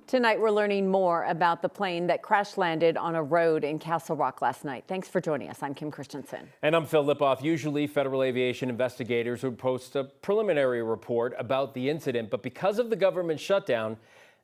Tonight, we're learning more about the plane that crash landed on a road in Castle Rock last night. Thanks for joining us. I'm Kim Christensen. And I'm Phil Lipoff. Usually, federal aviation investigators would post a preliminary report about the incident, but because of the government shutdown,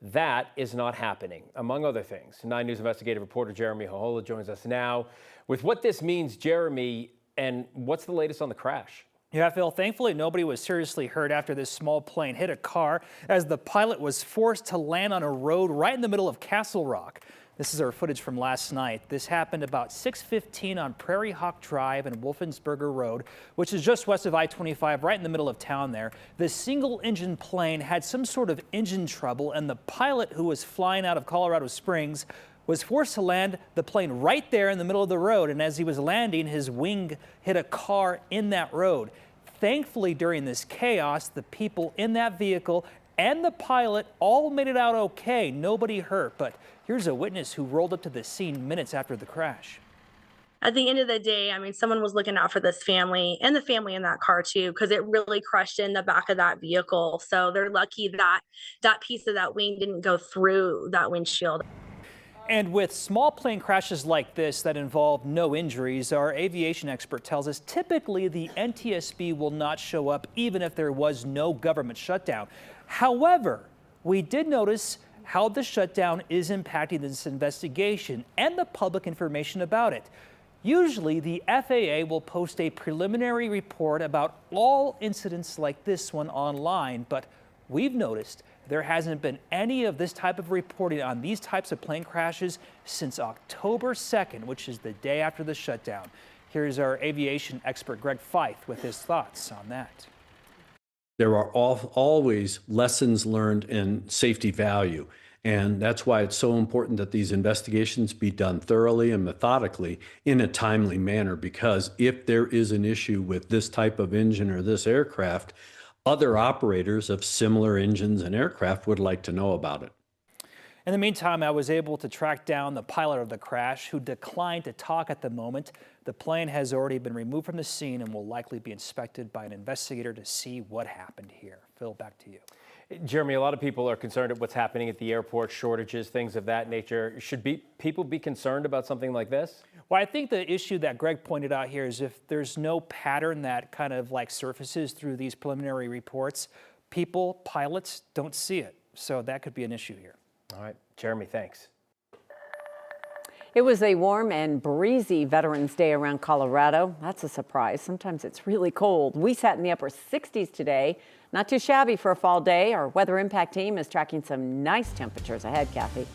that is not happening, among other things. 9 News investigative reporter Jeremy Hohola joins us now with what this means. Jeremy, and what's the latest on the crash? Yeah, Phil, thankfully nobody was seriously hurt after this small plane hit a car as the pilot was forced to land on a road right in the middle of Castle Rock. This is our footage from last night. This happened about 6:15 on Prairie Hawk Drive and Wolfensberger Road, which is just west of I-25, right in the middle of town there. The single-engine plane had some sort of engine trouble, and the pilot, who was flying out of Colorado Springs, was forced to land the plane right there in the middle of the road. And as he was landing, his wing hit a car in that road. Thankfully, during this chaos, the people in that vehicle and the pilot all made it out okay. Nobody hurt. But here's a witness who rolled up to the scene minutes after the crash. At the end of the day, I mean, someone was looking out for this family and the family in that car too, because it really crushed in the back of that vehicle. So they're lucky that that piece of that wing didn't go through that windshield. And with small plane crashes like this that involve no injuries, our aviation expert tells us typically the NTSB will not show up even if there was no government shutdown. However, we did notice how the shutdown is impacting this investigation and the public information about it. Usually, the FAA will post a preliminary report about all incidents like this one online, but we've noticed there hasn't been any of this type of reporting on these types of plane crashes since October 2nd, which is the day after the shutdown. Here's our aviation expert, Greg Feith, with his thoughts on that. There are always lessons learned and safety value. And that's why it's so important that these investigations be done thoroughly and methodically in a timely manner, because if there is an issue with this type of engine or this aircraft, other operators of similar engines and aircraft would like to know about it. In the meantime, I was able to track down the pilot of the crash, who declined to talk at the moment. The plane has already been removed from the scene and will likely be inspected by an investigator to see what happened here. Phil, back to you. Jeremy, a lot of people are concerned at what's happening at the airport, shortages, things of that nature. Should people be concerned about something like this? Well, I think the issue that Greg pointed out here is if there's no pattern that kind of like surfaces through these preliminary reports, pilots don't see it. So that could be an issue here. All right, Jeremy, thanks. It was a warm and breezy Veterans Day around Colorado. That's a surprise. Sometimes it's really cold. We sat in the upper 60s today. Not too shabby for a fall day. Our weather impact team is tracking some nice temperatures ahead, Kathy.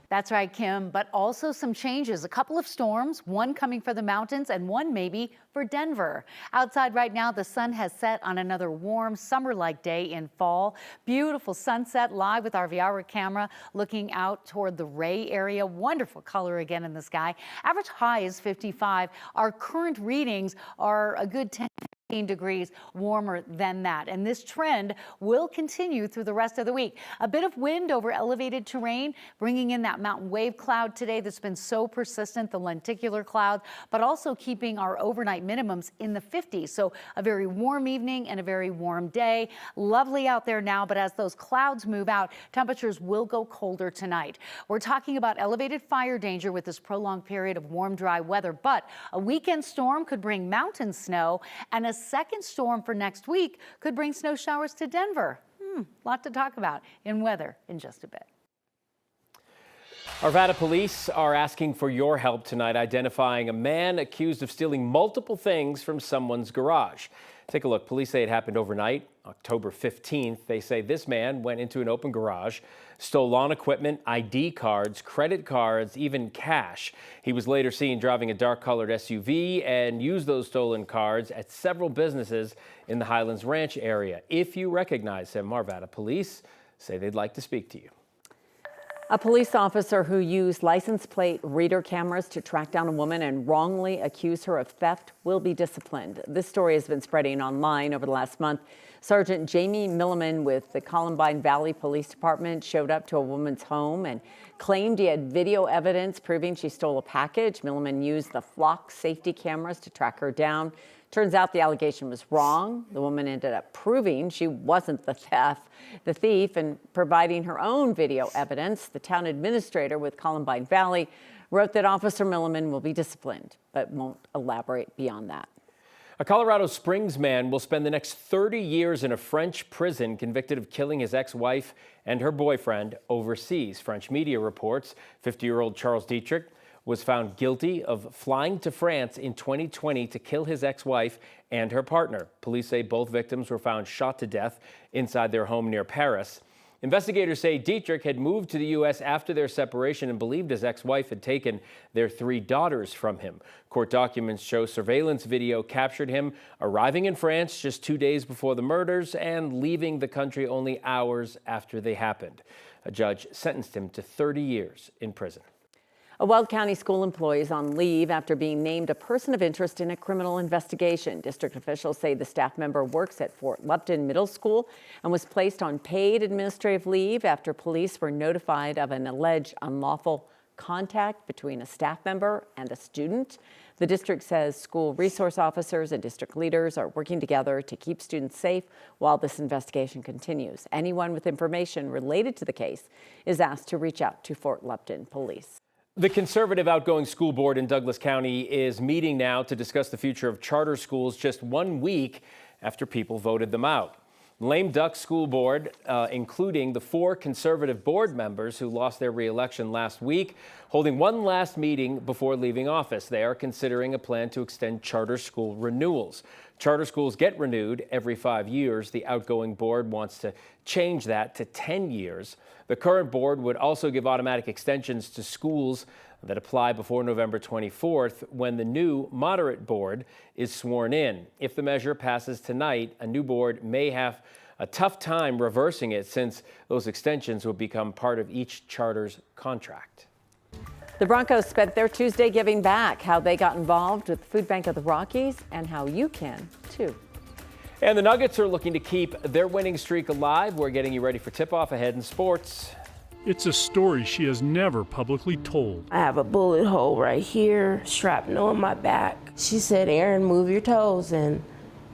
That's right, Kim, but also some changes. A couple of storms, one coming for the mountains and one maybe for Denver. Outside right now, the sun has set on another warm summer-like day in fall. Beautiful sunset live with our VR camera looking out toward the Ray area. Wonderful color again in the sky. Average high is 55. Our current readings are a good 10 degrees warmer than that. And this trend will continue through the rest of the week. A bit of wind over elevated terrain, bringing in that mountain wave cloud today that's been so persistent, the lenticular cloud, but also keeping our overnight minimums in the 50s. So a very warm evening and a very warm day. Lovely out there now, but as those clouds move out, temperatures will go colder tonight. We're talking about elevated fire danger with this prolonged period of warm, dry weather, but a weekend storm could bring mountain snow, and a second storm for next week could bring snow showers to Denver. Lot to talk about in weather in just a bit. Arvada police are asking for your help tonight identifying a man accused of stealing multiple things from someone's garage. Take a look. Police say it happened overnight, October 15th. They say this man went into an open garage, stole lawn equipment, ID cards, credit cards, even cash. He was later seen driving a dark-colored SUV and used those stolen cards at several businesses in the Highlands Ranch area. If you recognize him, Arvada police say they'd like to speak to you. A police officer who used license plate reader cameras to track down a woman and wrongly accuse her of theft will be disciplined. This story has been spreading online over the last month. Sergeant Jamie Milliman with the Columbine Valley Police Department showed up to a woman's home and claimed he had video evidence proving she stole a package. Milliman used the flock safety cameras to track her down. Turns out the allegation was wrong. The woman ended up proving she wasn't the thief, and providing her own video evidence. The town administrator with Columbine Valley wrote that Officer Milliman will be disciplined, but won't elaborate beyond that. A Colorado Springs man will spend the next 30 years in a French prison convicted of killing his ex-wife and her boyfriend overseas. French media reports 50-year-old Charles Dietrich was found guilty of flying to France in 2020 to kill his ex-wife and her partner. Police say both victims were found shot to death inside their home near Paris. Investigators say Dietrich had moved to the U.S. after their separation and believed his ex-wife had taken their 3 daughters from him. Court documents show surveillance video captured him arriving in France just 2 days before the murders and leaving the country only hours after they happened. A judge sentenced him to 30 years in prison. A Weld County school employee is on leave after being named a person of interest in a criminal investigation. District officials say the staff member works at Fort Lupton Middle School and was placed on paid administrative leave after police were notified of an alleged unlawful contact between a staff member and a student. The district says school resource officers and district leaders are working together to keep students safe while this investigation continues. Anyone with information related to the case is asked to reach out to Fort Lupton Police. The conservative outgoing school board in Douglas County is meeting now to discuss the future of charter schools just 1 week after people voted them out. Lame duck school board, including the 4 conservative board members who lost their re-election last week, holding one last meeting before leaving office. They are considering a plan to extend charter school renewals. Charter schools get renewed every 5 years. The outgoing board wants to change that to 10 years. The current board would also give automatic extensions to schools that apply before November 24th, when the new moderate board is sworn in. If the measure passes tonight, a new board may have a tough time reversing it, since those extensions will become part of each charter's contract. The Broncos spent their Tuesday giving back, how they got involved with the Food Bank of the Rockies, and how you can, too. And the Nuggets are looking to keep their winning streak alive. We're getting you ready for tip-off ahead in sports. It's a story she has never publicly told. I have a bullet hole right here, shrapnel in my back. She said, "Aaron, move your toes," and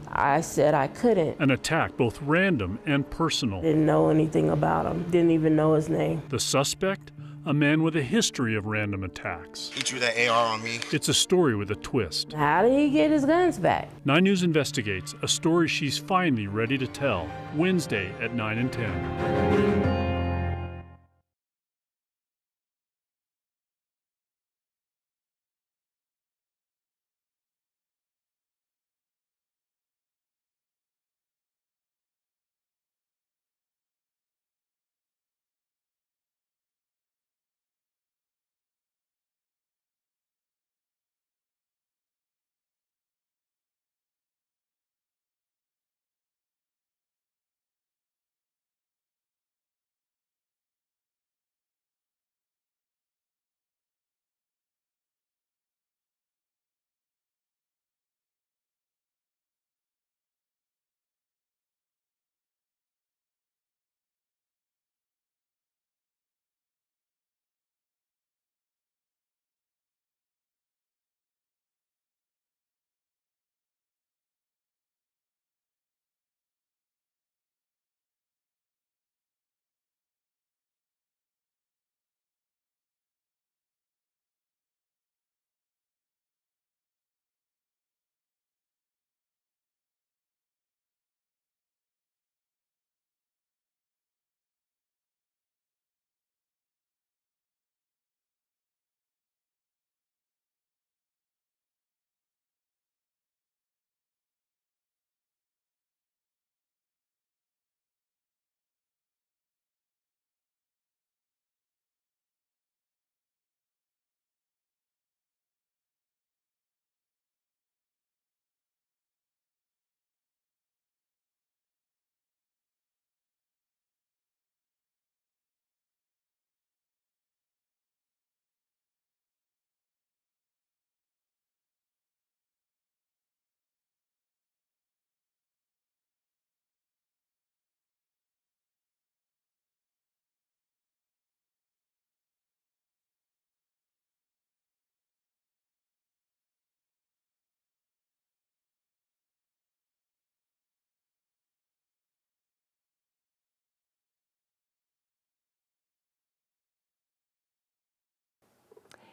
I said I couldn't. An attack both random and personal. Didn't know anything about him, didn't even know his name. The suspect? A man with a history of random attacks. He drew that AR on me. It's a story with a twist. How did he get his guns back? 9 News investigates a story she's finally ready to tell. Wednesday at 9 and 10.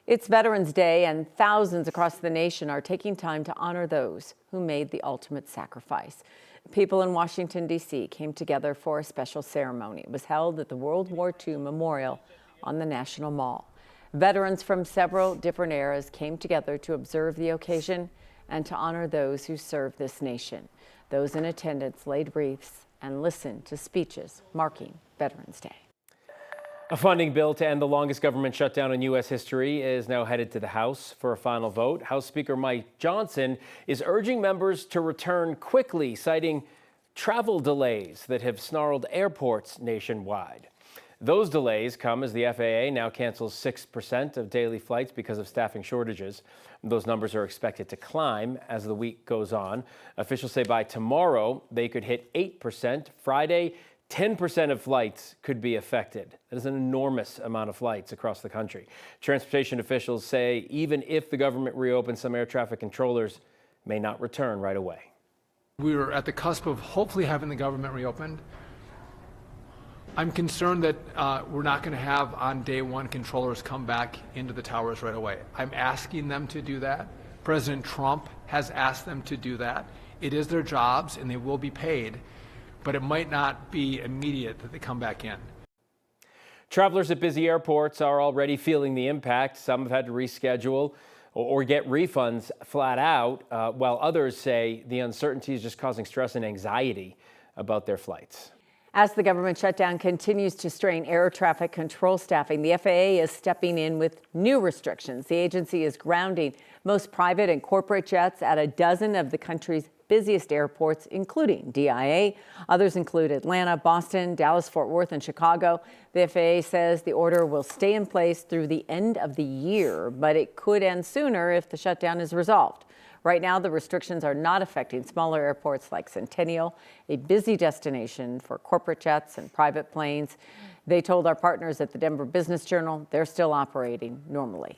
It's Veterans Day, and thousands across the nation are taking time to honor those who made the ultimate sacrifice. People in Washington, D.C. came together for a special ceremony. It was held at the World War II Memorial on the National Mall. Veterans from several different eras came together to observe the occasion and to honor those who served this nation. Those in attendance laid wreaths and listened to speeches marking Veterans Day. A funding bill to end the longest government shutdown in U.S. history is now headed to the House for a final vote. House Speaker Mike Johnson is urging members to return quickly, citing travel delays that have snarled airports nationwide. Those delays come as the FAA now cancels 6% of daily flights because of staffing shortages. Those numbers are expected to climb as the week goes on. Officials say by tomorrow they could hit 8%. Friday, 10% of flights could be affected. That is an enormous amount of flights across the country. Transportation officials say even if the government reopens, some air traffic controllers may not return right away. We're at the cusp of hopefully having the government reopened. I'm concerned that we're not going to have on day one controllers come back into the towers right away. I'm asking them to do that. President Trump has asked them to do that. It is their jobs and they will be paid, but it might not be immediate that they come back in. Travelers at busy airports are already feeling the impact. Some have had to reschedule or get refunds flat out, while others say the uncertainty is just causing stress and anxiety about their flights. As the government shutdown continues to strain air traffic control staffing, the FAA is stepping in with new restrictions. The agency is grounding most private and corporate jets at a dozen of the country's busiest airports, including DIA. Others include Atlanta, Boston, Dallas, Fort Worth, and Chicago. The FAA says the order will stay in place through the end of the year, but it could end sooner if the shutdown is resolved. Right now, the restrictions are not affecting smaller airports like Centennial, a busy destination for corporate jets and private planes. They told our partners at the Denver Business Journal they're still operating normally.